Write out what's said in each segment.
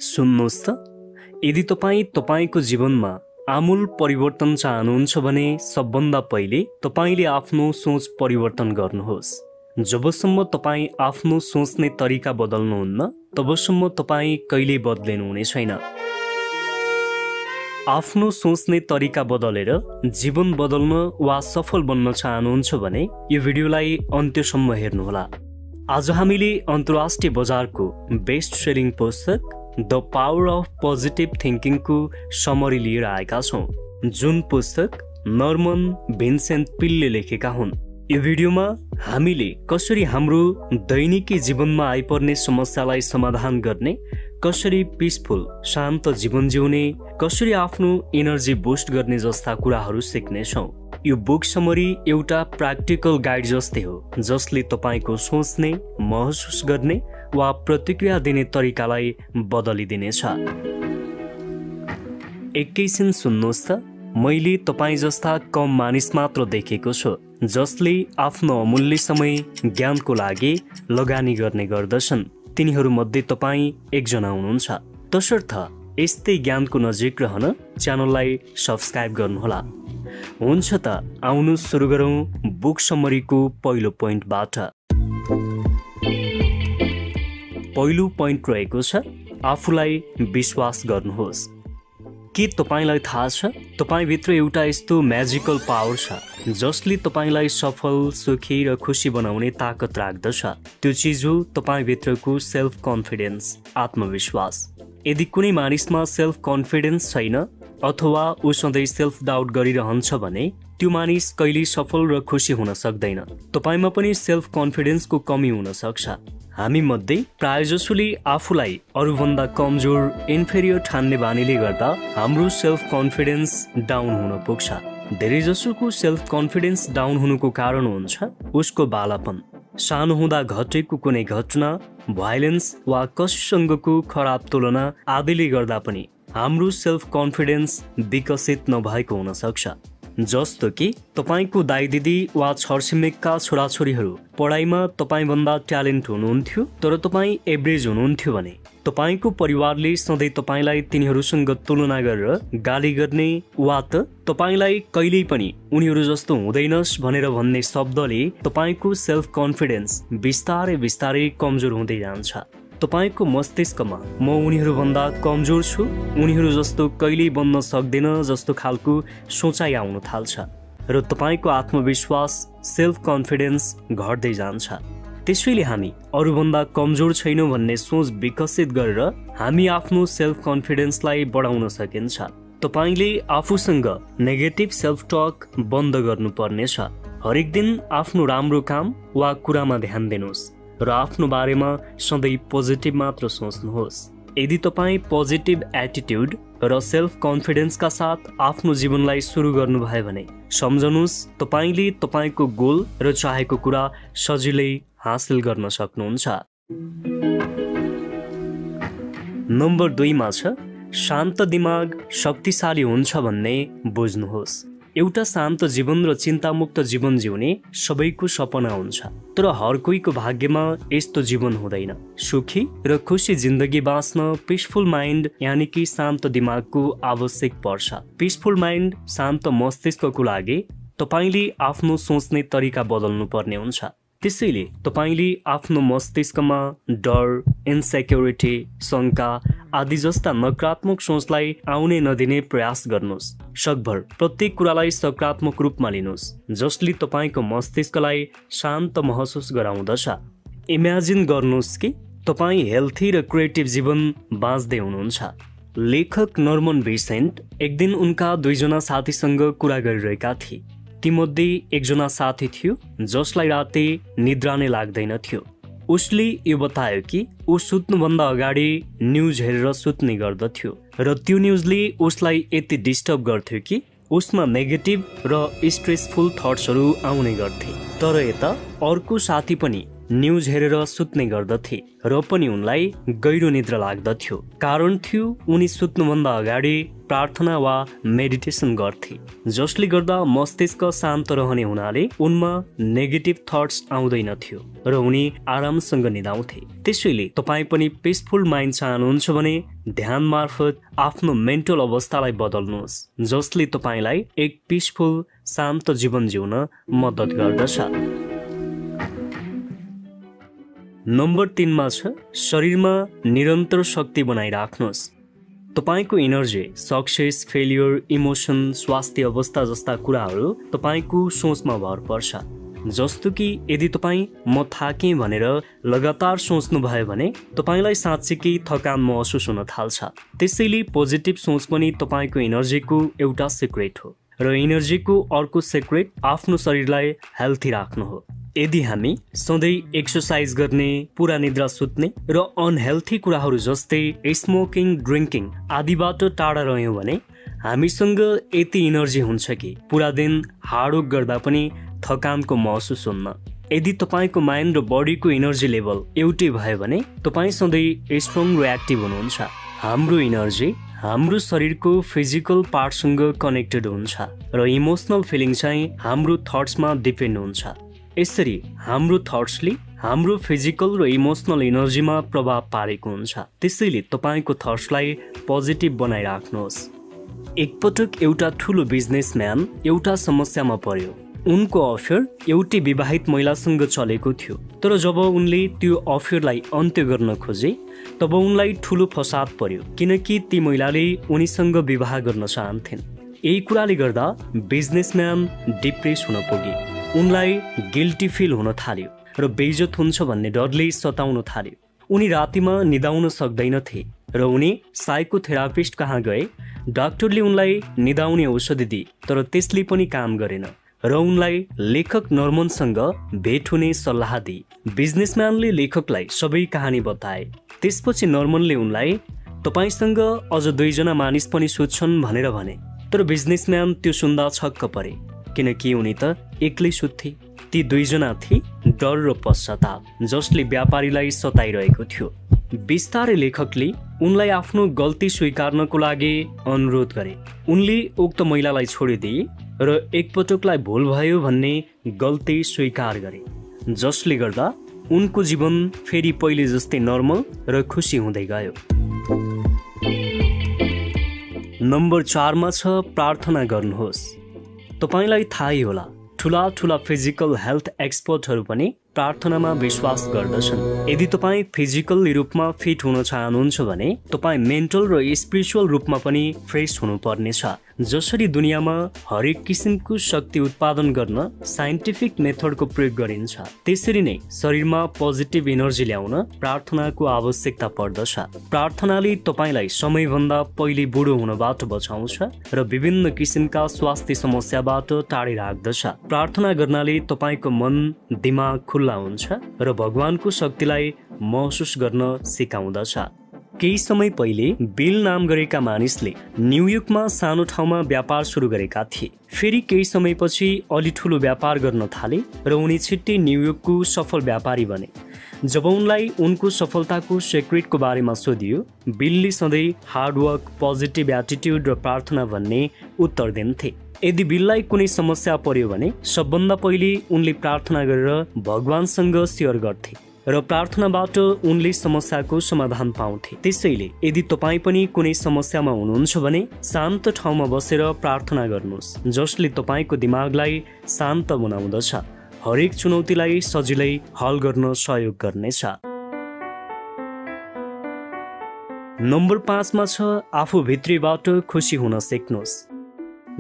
सुन्नुहोस् त, यदि तपाईँ तपाईँको जीवनमा आमूल परिवर्तन चाहनुहुन्छ भने सबभन्दा पहिले तपाईँले आफ्नो सोच परिवर्तन गर्नुहोस्। जबसम्म तपाईँ आफ्नो सोच्ने तरिका बदल्नुहुन्न तबसम्म तपाईँ कहिल्यै बदलिनु हुने छैन। आफ्नो सोच्ने तरिका बदलेर जीवन बदल्न वा सफल बन्न चाहनुहुन्छ भने यो भिडियोलाई अन्त्यसम्म हेर्नुहोला। आज हामीले अन्तर्राष्ट्रिय बजारको बेस्ट सेलिङ पुस्तक द पावर अफ पोजिटिभ थिङ्किङको समरी लिएर आएका छौँ, जुन पुस्तक नर्मन भिन्सेन्ट पिलले लेखेका हुन्। यो भिडियोमा हामीले कसरी हाम्रो दैनिकी जीवनमा आइपर्ने समस्यालाई समाधान गर्ने, कसरी पिसफुल शान्त जीवन जिउने, कसरी आफ्नो एनर्जी बुस्ट गर्ने जस्ता कुराहरू सिक्नेछौँ। यो बुक समरी एउटा प्र्याक्टिकल गाइड जस्तै हो, जसले तपाईँको सोच्ने, महसुस गर्ने वा प्रतिक्रिया दिने तरिकालाई बदलिदिनेछ। एकैछिन सुन्नुहोस् त, मैले तपाईँ जस्ता कम मानिस मात्र देखेको छु जसले आफ्नो अमूल्य समय ज्ञानको लागि लगानी गर्ने गर्दछन्। तिनीहरूमध्ये तपाईँ एकजना हुनुहुन्छ। तसर्थ यस्तै ज्ञानको नजिक रहन च्यानललाई सब्सक्राइब गर्नुहोला। हुन्छ त, आउनु सुरु गरौँ बुक समरीको पहिलो पोइन्टबाट। पहिलो पोइन्ट रहेको छ, आफूलाई विश्वास गर्नुहोस्। के तपाईँलाई थाहा छ, तपाईँभित्र एउटा यस्तो म्याजिकल पावर छ जसले तपाईँलाई सफल, सुखी र खुसी बनाउने ताकत राख्दछ। त्यो चिज हो तपाईँभित्रको सेल्फ कन्फिडेन्स, आत्मविश्वास। यदि कुनै मानिसमा सेल्फ कन्फिडेन्स छैन अथवा ऊ सधैँ सेल्फ डाउट गरिरहन्छ भने त्यो मानिस कहिल्यै सफल र खुसी हुन सक्दैन। तपाईँमा पनि सेल्फ कन्फिडेन्सको कमी हुन सक्छ। हामी मध्ये प्रायजसोले आफूलाई अरूभन्दा कमजोर, इन्फेरियर ठान्ने बानीले गर्दा हाम्रो सेल्फ कन्फिडेन्स डाउन हुन पुग्छ। धेरैजसोको सेल्फ कन्फिडेन्स डाउन हुनुको कारण हुन्छ उसको बालापन, सानो हुँदा घटेको कुनै घटना, भाइलेन्स वा कसैसँगको खराब तुलना आदिले गर्दा पनि हाम्रो सेल्फ कन्फिडेन्स विकसित नभएको हुन सक्छ। जस्तो कि तपाईँको दाइ दिदी वा छरछिमेकका छोराछोरीहरू पढाइमा तपाईँभन्दा ट्यालेन्ट हुनुहुन्थ्यो तर तपाईँ एभरेज हुनुहुन्थ्यो भने तपाईँको परिवारले सधैँ तपाईँलाई तिनीहरूसँग तुलना गरेर गाली गर्ने वा त तपाईँलाई कहिल्यै पनि उनीहरू जस्तो हुँदैनस् भनेर भन्ने शब्दले तपाईँको सेल्फ कन्फिडेन्स बिस्तारै बिस्तारै कमजोर हुँदै जान्छ। तपाईँको मस्तिष्कमा म उनीहरूभन्दा कमजोर छु, उनीहरू जस्तो कहिल्यै बन्न सक्दैन जस्तो खालको सोचाइ आउन थाल्छ र तपाईँको आत्मविश्वास, सेल्फ कन्फिडेन्स घट्दै जान्छ। त्यसैले हामी अरूभन्दा कमजोर छैनौँ भन्ने सोच विकसित गरेर हामी आफ्नो सेल्फ कन्फिडेन्सलाई बढाउन सकिन्छ। तपाईँले आफूसँग नेगेटिभ सेल्फ टक बन्द गर्नुपर्नेछ। हरेक दिन आफ्नो राम्रो काम वा कुरामा ध्यान दिनुहोस् र आफ्नो बारेमा सधैँ पोजिटिभ मात्र सोच्नुहोस्। यदि तपाईँ पोजिटिभ एटिट्युड र सेल्फ कन्फिडेन्सका साथ आफ्नो जीवनलाई सुरु गर्नुभयो भने सम्झनुहोस् तपाईँले तपाईँको गोल र चाहेको कुरा सजिलै हासिल गर्न सक्नुहुन्छ। नम्बर 2 मा छ, शान्त दिमाग शक्तिशाली हुन्छ भन्ने बुझ्नुहोस्। एउटा शान्त जीवन र चिन्तामुक्त जीवन जिउने सबैको सपना हुन्छ, तर हर कोहीको भाग्यमा यस्तो जीवन हुँदैन। सुखी र खुसी जिन्दगी बाँच्न पिसफुल माइन्ड यानि कि शान्त दिमागको आवश्यक पर्छ। पिसफुल माइन्ड, शान्त मस्तिष्कको लागि तपाईँले आफ्नो सोच्ने तरिका बदल्नु पर्ने हुन्छ। त्यसैले तपाईँले आफ्नो मस्तिष्कमा डर, इन्सेक्युरिटी, शङ्का आदि जस्ता नकारात्मक सोचलाई आउनै नदिने प्रयास गर्नुहोस्। सकभर प्रत्येक कुरालाई सकारात्मक रूपमा लिनुहोस् जसले तपाईँको मस्तिष्कलाई शान्त महसुस गराउँदछ। इमेजिन गर्नुहोस् कि तपाईँ हेल्थी र क्रिएटिभ जीवन बाँच्दै हुनुहुन्छ। लेखक नर्मन भिन्सेन्ट एक दिन उनका 2 जना साथीसँग कुरा गरिरहेका थिए। तीमध्ये एकजना साथी थियो जसलाई राति निद्रा नै लाग्दैन थियो। उसले यो बतायो कि ऊ सुत्नुभन्दा अगाडि न्युज हेरेर सुत्ने गर्दथ्यो र त्यो न्युजले उसलाई यति डिस्टर्ब गर्थ्यो कि उसमा नेगेटिभ र स्ट्रेसफुल थट्सहरू आउने गर्थे। तर यता अर्को साथी पनि न्युज हेरेर सुत्ने गर्दथे र पनि उनलाई गहिरो निद्रा लाग्दथ्यो। कारण थियो उनी सुत्नुभन्दा अगाडि प्रार्थना वा मेडिटेसन गर्थे, जसले गर्दा मस्तिष्क शान्त रहने हुनाले उनमा नेगेटिभ थट्स आउँदैनथ्यो र उनी आरामसँग निदाउँथे। त्यसैले तपाईँ पनि पिसफुल माइन्ड चाहनुहुन्छ भने ध्यान मार्फत आफ्नो मेन्टल अवस्थालाई बदल्नुहोस्, जसले तपाईँलाई एक पिसफुल शान्त जीवन जिउन मद्दत गर्दछ। नम्बर 3 मा छ शरीरमा निरन्तर शक्ति बनाइराख्नुहोस्। तपाईको एनर्जी, सक्सेस, फेलियर, इमोसन, स्वास्थ्य अवस्था जस्ता कुराहरू तपाईको सोचमा भर पर्छ। जस्तो कि यदि तपाईँ म थाकेँ भनेर लगातार सोच्नु भयो भने तपाईलाई साँच्चीकै थकान महसुस हुन थाल्छ। त्यसैले पोजिटिभ सोच पनि तपाईको एनर्जीको एउटा सिक्रेट हो र एनर्जीको अर्को सिक्रेट आफ्नो शरीरलाई हेल्थी राख्नु हो। यदि हामी सधैँ एक्सर्साइज गर्ने, पुरा निद्रा सुत्ने र अनहेल्थी कुराहरू जस्तै स्मोकिङ, ड्रिङ्किङ आदिबाट टाढा रह्यौँ भने हामीसँग यति एनर्जी हुन्छ कि पुरा दिन हार्डवर्क गर्दा पनि थकानको महसुस हुन्न। यदि तपाईँको माइन्ड र बडीको एनर्जी लेभल एउटै भयो भने तपाईँ सधैँ स्ट्रङ र एक्टिभ हुनुहुन्छ। हाम्रो एनर्जी हाम्रो शरीरको फिजिकल पार्टसँग कनेक्टेड हुन्छ र इमोसनल फिलिङ चाहिँ हाम्रो थट्समा डिपेन्ड हुन्छ। यसरी हाम्रो थट्सले हाम्रो फिजिकल र इमोसनल एनर्जीमा प्रभाव पारेको हुन्छ। त्यसैले तपाईँको थट्सलाई पोजिटिभ बनाइराख्नुहोस्। एकपटक एउटा ठुलो बिजनेसम्यान एउटा समस्यामा पर्यो। उनको अफेयर एउटै विवाहित महिलासँग चलेको थियो, तर जब उनले त्यो अफेयरलाई अन्त्य गर्न खोजे तब उनलाई ठुलो फसाद पर्यो, किनकि ती महिलाले उनीसँग विवाह गर्न चाहन्थिन्। यही कुराले गर्दा बिजनेसम्यान डिप्रेस हुन पुगे। उनलाई गिल्टी फिल हुन थाल्यो र बेइज्जत हुन्छ भन्ने डरले सताउन थाल्यो। उनी रातिमा निदाउन सक्दैनथे र उनी साइकोथेरापिस्ट कहाँ गए। डाक्टरले उनलाई निदाउने औषधि दिए, तर त्यसले पनि काम गरेन र उनलाई लेखक नर्मनसँग भेट हुने सल्लाह दिए। बिजनेसम्यानले लेखकलाई सबै कहानी बताए। त्यसपछि नर्मनले उनलाई तपाईसँग अझ 2 जना मानिस पनि सुत्छन् भनेर भने, तर बिजनेसम्यान त्यो सुन्दा छक्क परे, किनकि उनी त एक्लै सुत्थे। ती 2 जना थिए डर र पश्चाताप, जसले व्यापारीलाई सताइरहेको थियो। बिस्तारै लेखकले उनलाई आफ्नो गल्ती स्वीकार्नको लागि अनुरोध गरे। उनले उक्त महिलालाई छोडिदिए र एकपटकलाई भुल भयो भन्ने गल्ती स्वीकार गरे, जसले गर्दा उनको जीवन फेरि पहिले जस्तै नर्मल र खुसी हुँदै गयो। नम्बर 4 मा छ प्रार्थना गर्नुहोस्। तपाईलाई थाहै होला, ठुला ठुला फिजिकल हेल्थ एक्सपर्टहरू पनि प्रार्थनामा विश्वास गर्दछन्। यदि तपाईँ फिजिकल रूपमा फिट हुन चाहनुहुन्छ भने तपाईँ मेन्टल र स्पिरिचुअल रूपमा पनि फ्रेस हुनुपर्नेछ। जसरी दुनियाँमा हरेक किसिमको शक्ति उत्पादन गर्न साइन्टिफिक मेथडको प्रयोग गरिन्छ, त्यसरी नै शरीरमा पोजिटिभ एनर्जी ल्याउन प्रार्थनाको आवश्यकता पर्दछ। प्रार्थनाले तपाईलाई समयभन्दा पहिले बुढो हुनबाट बचाउँछ र विभिन्न किसिमका स्वास्थ्य समस्याबाट टाढी राख्दछ। प्रार्थना गर्नाले तपाईको मन, दिमाग खुल्ला हुन्छ र भगवानको शक्तिलाई महसुस गर्न सिकाउँदछ। केही समय पहिले बिल नाम गरेका मानिसले न्युयोर्कमा सानो ठाउँमा व्यापार सुरु गरेका थिए। फेरि केही समयपछि अलि ठुलो व्यापार गर्न थाले र उनी छिट्टै न्युयोर्कको सफल व्यापारी बने। जब उनलाई उनको सफलताको सिक्रेटको बारेमा सोधियो, बिलले सधैँ हार्डवर्क, पोजिटिभ एटिट्युड र प्रार्थना भन्ने उत्तर दिन्थे। यदि बिललाई कुनै समस्या पर्यो भने सबभन्दा पहिले उनले प्रार्थना गरेर भगवानसँग सेयर गर्थे र प्रार्थनाबाट उनले समस्याको समाधान पाउँथे। त्यसैले यदि तपाईँ पनि कुनै समस्यामा हुनुहुन्छ भने शान्त ठाउँमा बसेर प्रार्थना गर्नुहोस्, जसले तपाईँको दिमागलाई शान्त बनाउँदछ, हरेक चुनौतीलाई सजिलै हल गर्न सहयोग गर्नेछ। नम्बर 5 मा छ आफू भित्रैबाट खुसी हुन सिक्नुहोस्।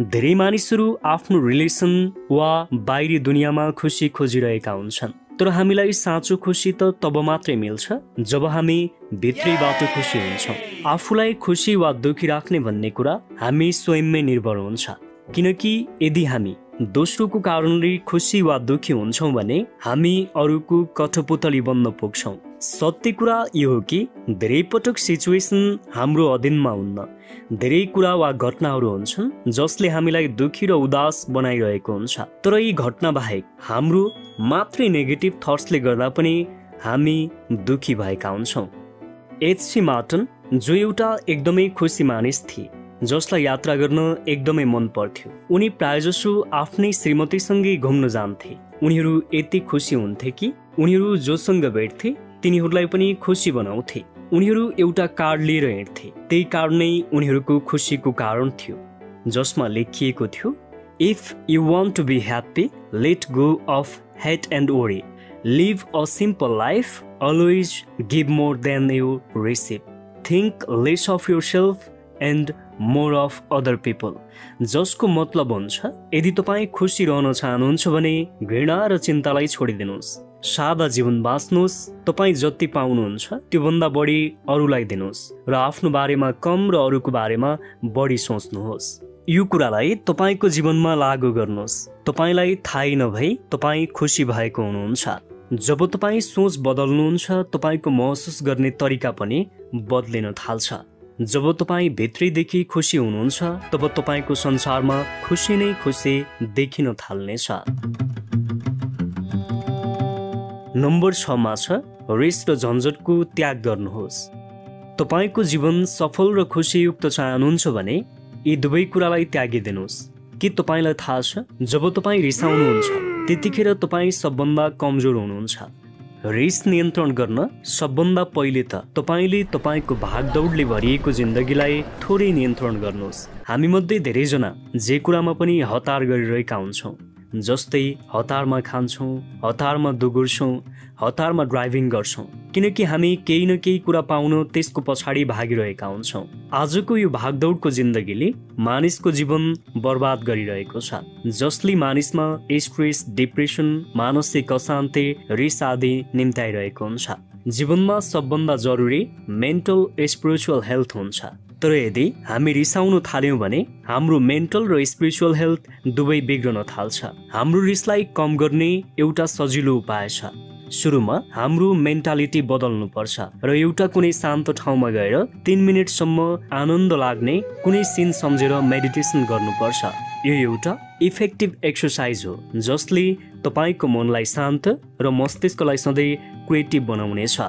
धेरै मानिसहरू आफ्नो रिलेसन वा बाहिरी दुनियाँमा खुसी खोजिरहेका हुन्छन्, तर हामीलाई साँचो खुसी त तब मात्रै मिल्छ जब हामी भित्रैबाट खुसी हुन्छौँ। आफूलाई खुसी वा दुखी राख्ने भन्ने कुरा हामी स्वयंमै निर्भर हुन्छ, किनकि यदि हामी दोस्रोको कारणले खुसी वा दुखी हुन्छौँ भने हामी अरूको कठपुतली बन्न पुग्छौँ। सत्य कुरा यो हो कि धेरै पटक सिचुएसन हाम्रो अधीनमा हुन्न। धेरै कुरा वा घटनाहरू हुन्छन् जसले हामीलाई दुखी र उदास बनाइरहेको हुन्छ। तर यी घटना बाहेक हाम्रो मात्रै नेगेटिभ थट्सले गर्दा पनि हामी दुखी भएका हुन्छौँ। एच.सी. मार्टन जो एउटा एकदमै खुसी मानिस थिए जसलाई यात्रा गर्न एकदमै मन पर्थ्यो। उनी प्रायजसो आफ्नै श्रीमतीसँगै घुम्न जान्थे। उनीहरू यति खुसी हुन्थे कि उनीहरू जोसँग भेट्थे तिनीहरूलाई पनि खुसी बनाउँथे। उनीहरू एउटा कार्ड लिएर हिँड्थे। त्यही कार्ड नै उनीहरूको खुसीको कारण थियो जसमा लेखिएको थियो, if you want to be happy let go of hate and worry, live a simple life, always give more than you receive, think less of yourself and more of other people. जसको मतलब हुन्छ, यदि तपाईँ खुसी रहन चाहनुहुन्छ भने घृणा र चिन्तालाई छोडिदिनुहोस्, सादा जीवन बाँच्नुहोस्, तपाईँ जति पाउनुहुन्छ त्योभन्दा बढी अरूलाई दिनुहोस् र आफ्नो बारेमा कम र अरूको बारेमा बढी सोच्नुहोस्। यो कुरालाई तपाईँको जीवनमा लागू गर्नुहोस्। तपाईँलाई थाहै नभई तपाईँ खुसी भएको हुनुहुन्छ। जब तपाईँ सोच बदल्नुहुन्छ तपाईँको महसुस गर्ने तरिका पनि बदलिन थाल्छ। जब तपाईँ भित्रैदेखि खुसी हुनुहुन्छ तब तपाईँको संसारमा खुसी नै खुसी देखिन थाल्नेछ। नम्बर 6 मा छ, रिस र झन्झटको त्याग गर्नुहोस्। तपाईँको जीवन सफल र खुसीयुक्त चाहनुहुन्छ भने यी दुवै कुरालाई त्यागिदिनुहोस्। के तपाईँलाई थाहा छ, जब तपाईँ रिसाउनुहुन्छ त्यतिखेर तपाईँ सबभन्दा कमजोर हुनुहुन्छ। रिस नियन्त्रण गर्न सबभन्दा पहिले त तपाईँले तपाईँको भागदौडले भरिएको जिन्दगीलाई थोरै नियन्त्रण गर्नुहोस्। हामी मध्ये धेरैजना जे कुरामा पनि हतार गरिरहेका हुन्छौँ, जस्तै हतारमा खान्छौँ, हतारमा दुगुर्छौँ, हतारमा ड्राइभिङ गर्छौँ, किनकि हामी केही न केही कुरा पाउन त्यसको पछाडि भागिरहेका हुन्छौँ। आजको यो भागदौडको जिन्दगीले मानिसको जीवन बर्बाद गरिरहेको छ, जसले मानिसमा स्ट्रेस, डिप्रेसन, मानसिक अशान्ति, रिस आदि निम्त्याइरहेको हुन्छ। जीवनमा सबभन्दा जरुरी मेन्टल स्पिरिचुअल हेल्थ हुन्छ। तर यदि हामी रिसाउन थाल्यौँ भने हाम्रो मेन्टल र स्पिरिचुअल हेल्थ दुवै बिग्रन थाल्छ। हाम्रो रिसलाई कम गर्ने एउटा सजिलो उपाय छ। सुरुमा हाम्रो मेन्टालिटी बदल्नु पर्छ र एउटा कुनै शान्त ठाउँमा गएर 3 मिनेटसम्म आनन्द लाग्ने कुनै सिन सम्झेर मेडिटेसन गर्नुपर्छ। यो एउटा इफेक्टिभ एक्सर्साइज हो जसले तपाईँको मनलाई शान्त र मस्तिष्कलाई सधैँ क्रिएटिभ बनाउनेछ।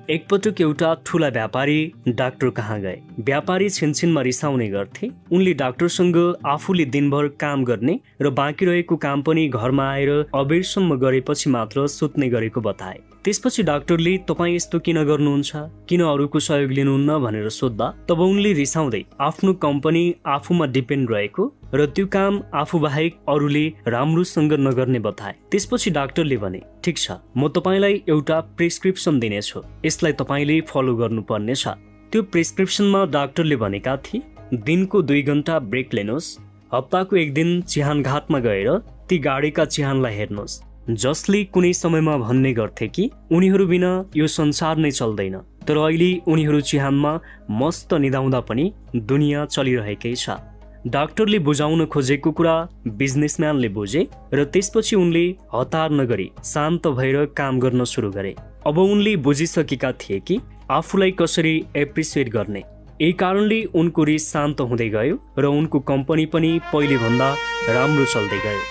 एकपटक एउटा ठुला व्यापारी डाक्टर कहाँ गए। व्यापारी छिनछिनमा रिसाउने गर्थे। उनले डाक्टरसँग आफूले दिनभर काम गर्ने र बाँकी रहेको काम पनि घरमा आएर अबेरसम्म गरेपछि मात्र सुत्ने गरेको बताए। त्यसपछि डाक्टरले तपाईँ यस्तो किन गर्नुहुन्छ, किन अरूको सहयोग लिनुहुन्न भनेर सोद्धा तब उनले रिसाउँदै आफ्नो कम्पनी आफूमा डिपेन्ड रहेको र त्यो काम आफू बाहेक अरूले राम्रोसँग नगर्ने बताए। त्यसपछि डाक्टरले भने, ठिक छ, म तपाईँलाई एउटा प्रिस्क्रिप्सन दिनेछु, यसलाई तपाईँले फलो गर्नुपर्नेछ। त्यो प्रिस्क्रिप्सनमा डाक्टरले भनेका थिए, दिनको 2 घण्टा ब्रेक लिनुहोस्, हप्ताको 1 दिन चिहान घाटमा गएर ती गाडीका चिहानलाई हेर्नुहोस्, जसले कुनै समयमा भन्ने गर्थे कि उनीहरू बिना यो संसार नै चल्दैन। तर अहिले उनीहरू चिहानमा मस्त निदाउँदा पनि दुनियाँ चलिरहेकै छ। डाक्टरले बुझाउन खोजेको कुरा बिजनेसम्यानले बुझे र त्यसपछि उनले हतार नगरी शान्त भएर काम गर्न सुरु गरे। अब उनले बुझिसकेका थिए कि आफूलाई कसरी एप्रिसिएट गर्ने। यही कारणले उनको रिस शान्त हुँदै गयो र उनको कम्पनी पनि पहिले भन्दा राम्रो चल्दै गयो।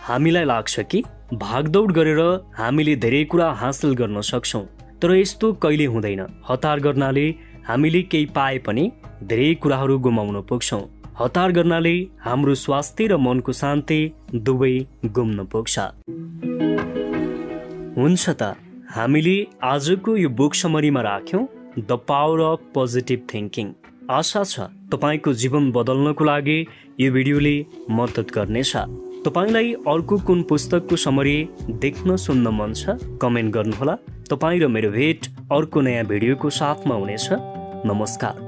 हामीलाई लाग्छ कि भागदौड गरेर हामीले धेरै कुरा हासिल गर्न सक्छौँ, तर यस्तो कहिले हुँदैन। हतार गर्नाले हामीले केही पाए पनि धेरै कुराहरू गुमाउन पुग्छौँ। हतार गर्नाले हाम्रो स्वास्थ्य र मनको शान्ति दुवै गुम्न पुग्छ। हुन्छ त, हामीले आजको यो बुक समरीमा राख्यौँ the power of positive thinking. आशा छ तपाईँको जीवन बदल्नको लागि यो भिडियोले मद्दत गर्नेछ। तपाईलाई अर्को कुन पुस्तकको समरी देख्न सुन्न मन छ कमेन्ट गर्नुहोला। तपाईँ र मेरो भेट अर्को नयाँ भिडियोको साथमा हुनेछ। नमस्कार।